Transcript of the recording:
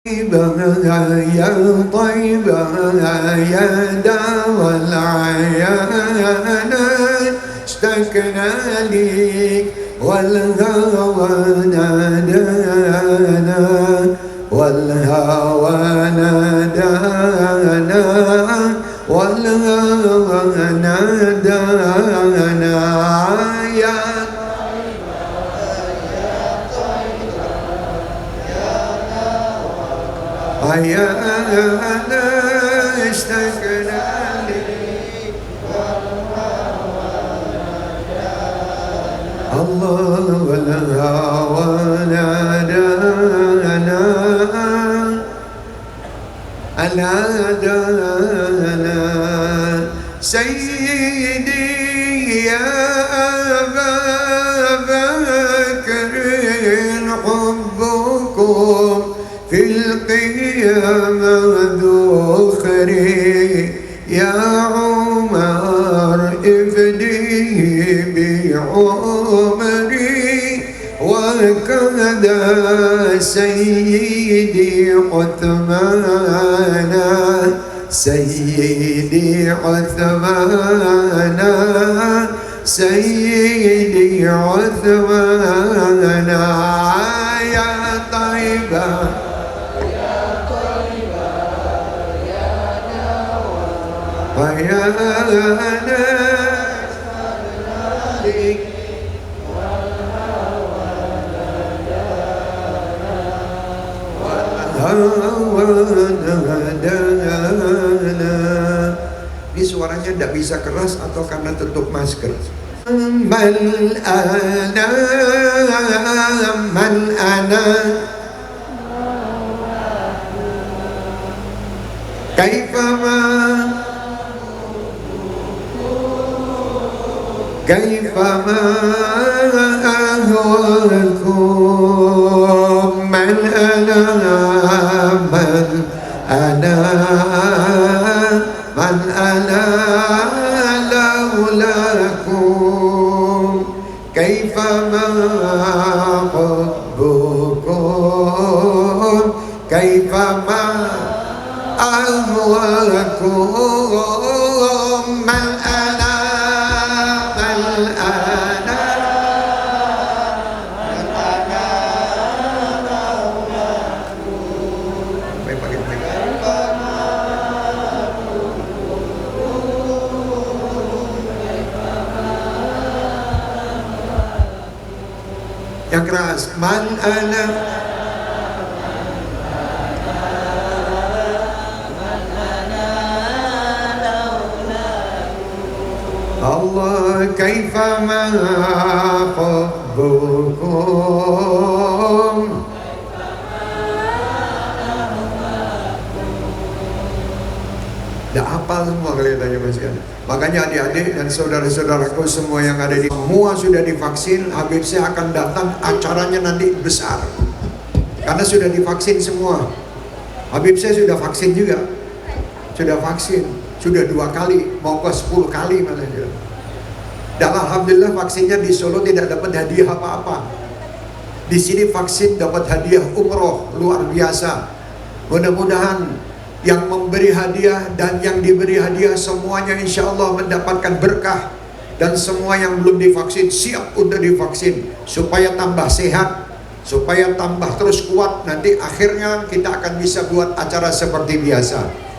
يا طيبة يا دار العيان اشتقنا ليك والهوى نادانا والهوى نادانا والهوى نادانا يا حيانا اشتقنا لك الله والهوى نادانا نادانا سيدي يا أبا بكر حبكم في القيامة ذخري يا عمر افديه بعمري وكذا سيدي عثمان سيدي عثمان سيدي عثمان يا طيبة حيانا لك والهوى نادانا. Ini suaranya tidak bisa keras atau karena tutup masker. Man ana kaifama كيفما أهواكم من أنا من أنا من أنا لولاكم كيفما حبكم كيفما أهواكم من أنا yang keras man ana Allah kaifama hubbukum dah hafal semua kelihatannya Mas kan. Makanya adik-adik dan saudara-saudaraku semua yang ada di semua sudah divaksin. Habib saya akan datang, acaranya nanti besar karena sudah divaksin semua. Habib saya sudah vaksin juga, sudah vaksin, sudah 2 kali, mau ke 10 kali malah dia. Dan alhamdulillah vaksinnya di Solo tidak dapat hadiah apa-apa. Di sini vaksin dapat hadiah umroh luar biasa. Mudah-mudahan yang memberi hadiah dan yang diberi hadiah semuanya insya Allah mendapatkan berkah. Dan semua yang belum divaksin siap untuk divaksin supaya tambah sehat, supaya tambah terus kuat. Nanti akhirnya kita akan bisa buat acara seperti biasa.